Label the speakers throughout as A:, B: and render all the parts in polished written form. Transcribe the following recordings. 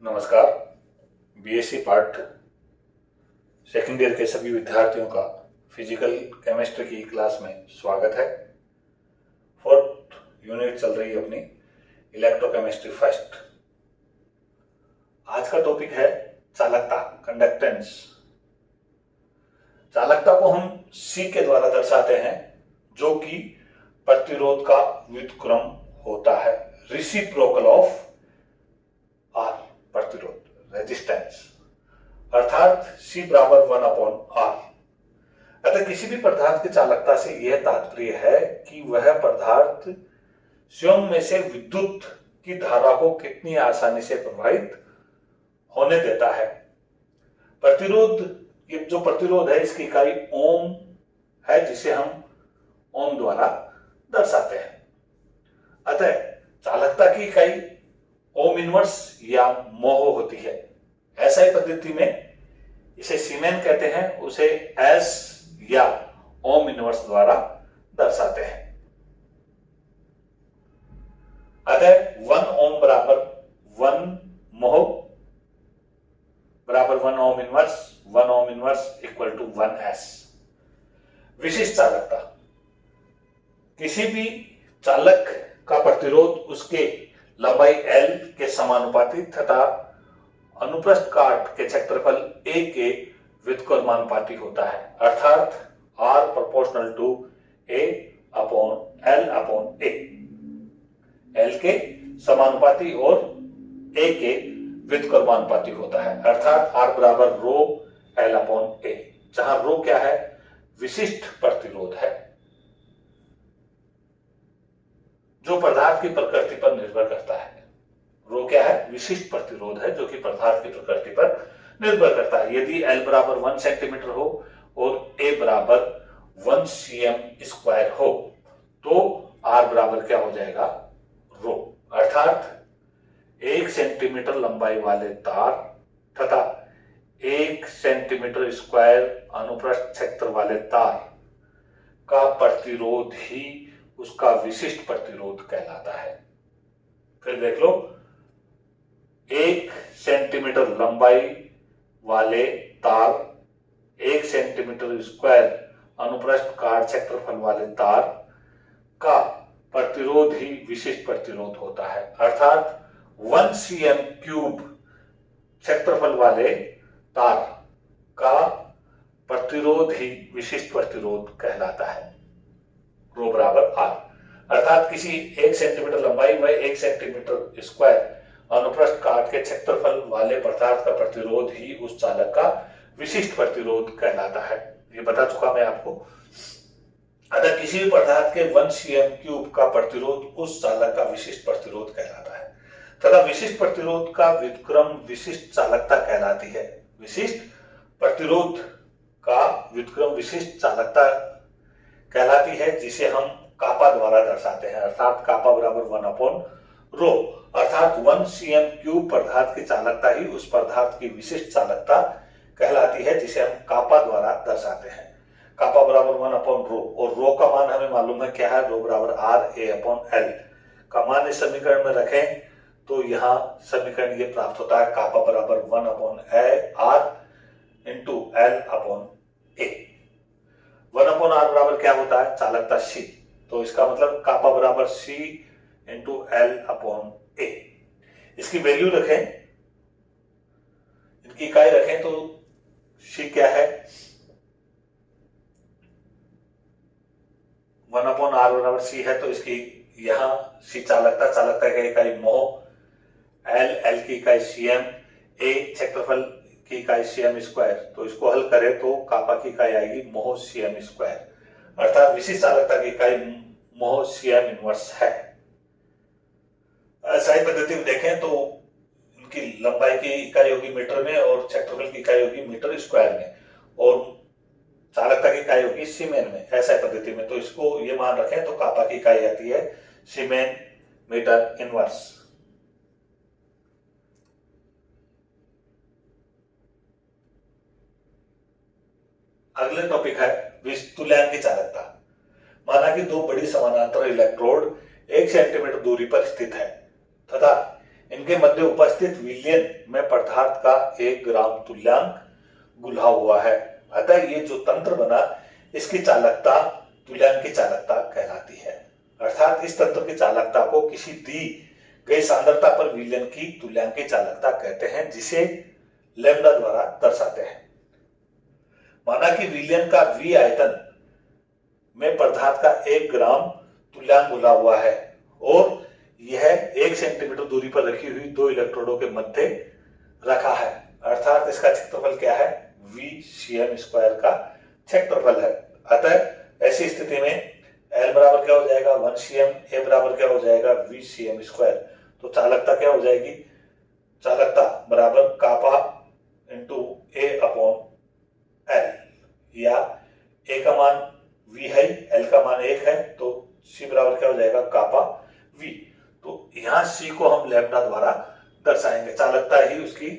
A: नमस्कार। BSc part second year के सभी विद्यार्थियों का फिजिकल केमिस्ट्री की क्लास में स्वागत है। फोर्थ यूनिट चल रही है अपनी इलेक्ट्रोकेमिस्ट्री फर्स्ट। आज का टॉपिक है चालकता, कंडक्टेंस। चालकता को हम C के द्वारा दर्शाते हैं, जो कि प्रतिरोध का व्युत्क्रम होता है, रेसिप्रोकल ऑफ R, प्रतिरोध, रेजिस्टेंस, अर्थात C बराबर 1/R। अतः किसी भी पदार्थ की चालकता से यह तात्पर्य है कि वह पदार्थ स्वयं में से विद्युत की धारा को कितनी आसानी से प्रवाहित होने देता है। प्रतिरोध, ये जो प्रतिरोध है इसकी इकाई ओम है, जिसे हम ओम द्वारा दर्शाते हैं। अतः चालकता की इकाई ओम इनवर्स या मोह होती है। ऐसा ही पद्धति में इसे सीमेन कहते हैं, उसे एस या ओम इनवर्स द्वारा दर्शाते हैं। अतः 1 ओम बराबर 1 मोह बराबर 1 ohm inverse, 1 ohm inverse equal to 1 S. विशिष्ट चालकता, किसी भी चालक का प्रतिरोध उसके लंबाई L के समानुपाती तथा अनुप्रस्थ काट के क्षेत्रफल A के व्युत्क्रमानुपाती होता है, अर्थात R proportional to A upon L upon A। L के समानुपाती और A के व्युत्क्रमानुपाती होता है, अर्थात R बराबर रो L अपॉन A, जहां रो क्या है? विशिष्ट प्रतिरोध है, जो पदार्थ की प्रकृति पर निर्भर करता है। रो क्या है? विशिष्ट प्रतिरोध है, जो कि पदार्थ की प्रकृति पर निर्भर करता है। यदि L बराबर 1 सेंटीमीटर हो और A बराबर 1 cm स्क्वायर हो, तो R बराबर क्या हो जाएगा? रो, अर्थात 1 सेंटीमीटर लंबाई वाले तार तथा 1 सेंटीमीटर स्क्वायर अनुप्रस्थ क्षेत्र वाले तार का प्रतिरोध ही उसका विशिष्ट प्रतिरोध कहलाता है। फिर देख लो, 1 सेंटीमीटर लंबाई वाले तार, 1 सेंटीमीटर स्क्वायर अनुप्रस्थ काट क्षेत्रफल वाले तार का प्रतिरोध ही विशिष्ट प्रतिरोध होता है, अर्थात 1 cm क्यूब क्षेत्रफल वाले तार का प्रतिरोध ही विशिष्ट प्रतिरोध कहलाता है। रो बराबर R, अर्थात किसी 1 सेंटीमीटर लंबाई व 1 सेंटीमीटर स्क्वायर अनुप्रस्थ काट के क्षेत्रफल वाले पदार्थ का प्रतिरोध ही उस चालक का विशिष्ट प्रतिरोध कहलाता है। ये बता चुका मैं आपको। अतः किसी भी पदार्थ के 1 cm क्यूब का प्रतिरोध उस चालक का विशिष्ट प्रतिरोध कहलाता है, तथा विशिष्ट प्रतिरोध का व्युत्क्रम विशिष्ट चालकता कहलाती है। विशिष्ट प्रतिरोध का व्युत्क्रम विशिष्ट चालकता कहलाती है, जिसे हम कापा द्वारा दर्शाते हैं, अर्थात कापा बराबर 1/रो, अर्थात 1 cm क्यूब पदार्थ की चालकता ही उस पदार्थ की विशिष्ट चालकता कहलाती है, जिसे हम कापा द्वारा दर्शाते हैं। कापा बराबर 1/रो, और रो का मान हमें मालूम है क्या है? रो बराबर R A अपॉन L का मान इस समीकरण में रखें तो यहाँ समीकरण ये प्राप्त होता है, कापा बराबर 1/R into L upon A। 1/R बराबर क्या होता है? चालकता C, तो इसका मतलब कापा बराबर C into L upon A। इसकी वैल्यू रखें, इनकी इकाई रखें, तो C क्या है? 1/R बराबर C है, तो इसकी यहां C चालकता की इकाई मोह, L की इकाई cm, A क्षेत्रफल की इकाई cm स्क्वायर, तो इसको हल करें तो कापा की इकाई आएगी मोह cm स्क्वायर, अर्थात विशिष्ट चालकता की इकाई मोह cm इनवर्स है। ऐसा ही पद्धति में देखें तो इनकी लंबाई की इकाई होगी मीटर में और क्षेत्रफल की इकाई होगी मीटर स्क्वायर में, और चालकता की इकाई होगी सीमेन में। ऐसा पद्धति में तो इसको ये मान रखें तो कापा की इकाई आती है सीमेन मीटर इनवर्स। अगले टॉपिक है विस्तुल्यांक की चालकता। माना कि दो बड़ी समानांतर इलेक्ट्रोड 1 सेंटीमीटर दूरी पर स्थित है तथा इनके मध्य उपस्थित विलयन में पदार्थ का 1 ग्राम तुल्यांक घुला हुआ है। अतः ये जो तंत्र बना इसकी चालकता तुल्यांक की चालकता कहलाती है। अर्थात इस तंत्र की चालकता को किसी दी गई सांद्रता पर विलयन की तुल्यांक की चालकता कहते हैं, जिसे लैम्डा द्वारा दर्शाते हैं। माना कि विलयन का V आयतन में पदार्थ का 1 ग्राम तुल्यांक घुला हुआ है और यह 1 सेंटीमीटर दूरी पर रखी हुई 2 इलेक्ट्रोडों के मध्य रखा है। अर्थात इसका क्षेत्रफल क्या है? VCm² का क्षेत्रफल है। अतः ऐसी स्थिति में L बराबर क्या हो जाएगा? 1cm, A बराबर क्या हो जाएगा? VCm²। तो चालकता क्या हो जाएगी? चालकता बराबर कापा इंटू A/L, या A का मान V है, L का मान 1 है, तो C बराबर क्या हो जाएगा? कापा V। तो यहां C को हम लैम्डा द्वारा दर्शाएंगे। चालकता ही उसकी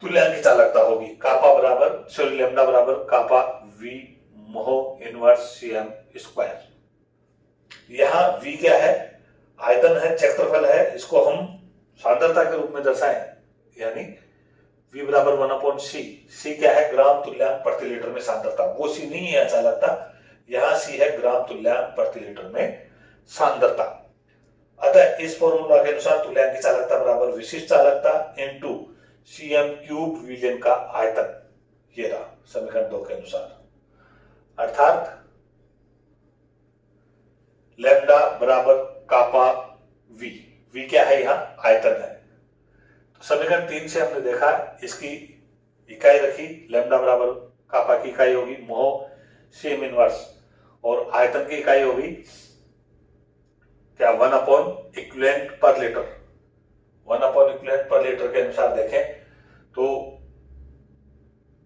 A: तुल्यांक की चालकता होगी। कापा बराबर लैम्डा बराबर कापा V मोह इनवर्स Cm²। यहां V क्या है? आयतन है, क्षेत्रफल है। इसको हम सांद्रता के रूप में दर्शाएं, यानी V बराबर 1/C। C क्या है? ग्राम तुल्यांक प्रति लीटर में सांद्रता। वो C नहीं है चालकता, यहां C है ग्राम तुल्यांक प्रति लीटर में सांद्रता। अतः इस फॉर्मूला के अनुसार तुल्यांक की चालकता बराबर विशिष्ट चालकता इंटू Cm³ विलयन का आयतन। ये रहा समीकरण 2 के अनुसार। अर्थात लैम्डा बराबर कापा V। V क्या है? यहां आयतन है। तो समीकरण 3 से हमने देखा इसकी इकाई रखी, लैम्डा बराबर कापा की इकाई होगी मोह Cm इनवर्स, और आयतन की इकाई होगी क्या? 1/इक्विवेलेंट पर लीटर। 1/इक्विवेलेंट पर लीटर के अनुसार देखें तो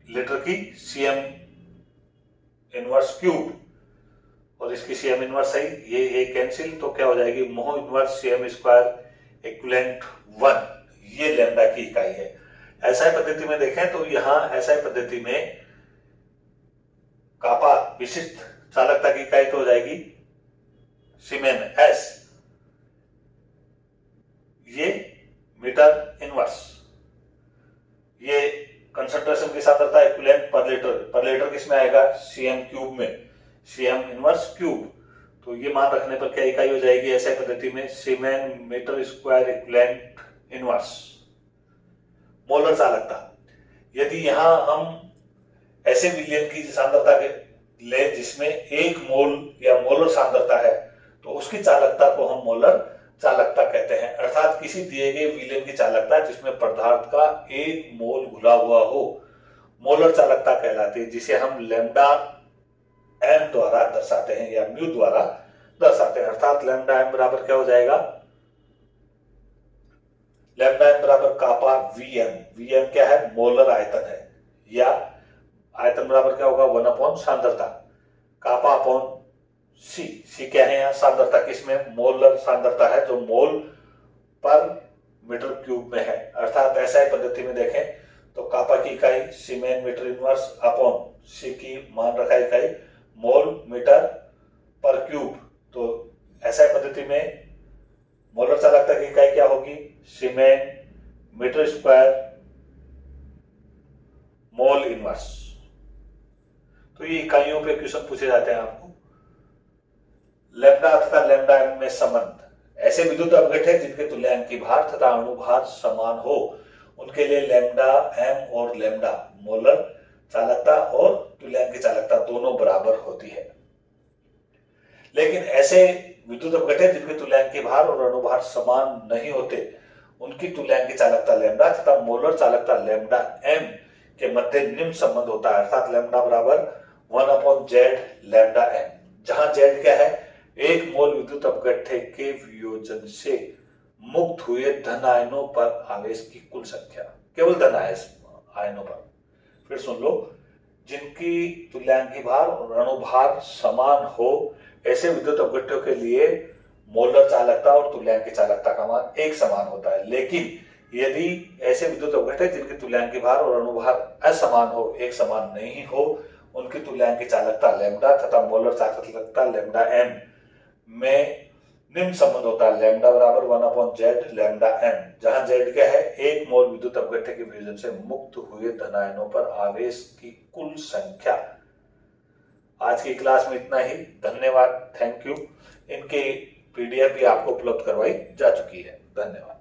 A: लीटर की Cm इनवर्स क्यूब और इसकी Cm इनवर्स है, ये कैंसिल, तो क्या हो जाएगी? मोह इनवर्स Cm² इक्विवेलेंट 1। ये लैम्डा की इकाई है। एसआई पद्धति में देखें तो यहां एसआई पद्धति में कापा विशिष्ट चालकता की इकाई तो हो जाएगी सीमेन S, ये मीटर इनवर्स, ये कंसंट्रेशन की सांद्रता इक्विवेलेंट पर लीटर किसमें आएगा? Cm³ में, Cm इनवर्स क्यूब। तो ये मान रखने पर क्या इकाई हो जाएगी एसआई पद्धति में? Siemens metre square equivalent inverse. Molar चालकता, यदि यहां हम ऐसे विलयन की सांद्रता ले जिसमें 1 मोल या मोलर सांद्रता है, तो उसकी चालकता को हम मोलर चालकता कहते हैं। अर्थात किसी दिए गए विलयन की चालकता जिसमें पदार्थ का 1 मोल घुला हुआ हो, मोलर चालकता कहलाती है, जिसे हम लैम्डा m द्वारा दर्शाते हैं या म्यू द्वारा दर्शाते हैं। अर्थात लैम्डा m बराबर क्या हो जाएगा? लैम्डा m बराबर कापा Vm। Vm क्या है? मोलर आयतन है, या आयतन बराबर क्या होगा? 1/ सांद्रता कापा अपॉन C। C क्या है? यहाँ सांद्रता किसमें? मोलर सांद्रता है, जो मोल पर मीटर क्यूब में है। अर्थात एसआई पद्धति में देखें तो कापा की इकाई सीमेन मीटर इनवर्स अपॉन C की मान रखा इकाई मोल मीटर पर क्यूब। तो एसआई पद्धति में मोलर चालकता की इकाई क्या होगी? सीमेन मीटर स्क्वायर मोल इनवर्स। तो ये इकाइयों पे क्वेश्चन पूछे जाते हैं आपको। लैम्डा तथा लैम्डा m में संबंध, ऐसे विद्युत अपघट है जिनके तुल्यांकी भार तथा अणुभार समान हो, उनके लिए लैम्डा m और लैम्डा मोलर चालकता और तुल्यांकी चालकता दोनों बराबर होती है। लेकिन ऐसे विद्युत अपघट है जिनके तुल्यांकी भार और अणुभार समान नहीं होते, उनकी तुल्यांकी चालकता लैम्डा तथा मोलर चालकता लैम्डा m के मध्य निम्न संबंध होता है। अर्थात लैम्डा बराबर 1/Z लैम्डा m, जहां Z क्या है? 1 मोल विद्युत अपघट्य के वियोजन से मुक्त हुए धन आयनों पर आवेश की कुल संख्या, केवल धन आयनों पर। फिर सुन लो, जिनकी तुल्यांकी भार और अणुभार समान हो, ऐसे विद्युत अपघट्यों के लिए मोलर चालकता और तुल्यांकी चालकता का मान एक समान होता है। लेकिन यदि ऐसे विद्युत अपघट है जिनकी तुल्यांकी भार और अणुभार असमान हो, एक समान नहीं हो, उनकी तुल्यांकी चालकता लैम्डा तथा मोलर चालकता लैम्डा m में निम्न संबंध होता है लैम्डा बराबर 1/z लैम्डा m, जहां z क्या है, 1 मोल विद्युत अपघट्य के वियोजन से मुक्त हुए धनायनों पर आवेश की कुल संख्या। आज की क्लास में इतना ही, धन्यवाद, थैंक यू। इनके पीडीएफ भी आपको उपलब्ध करवाई जा चुकी है। धन्यवाद।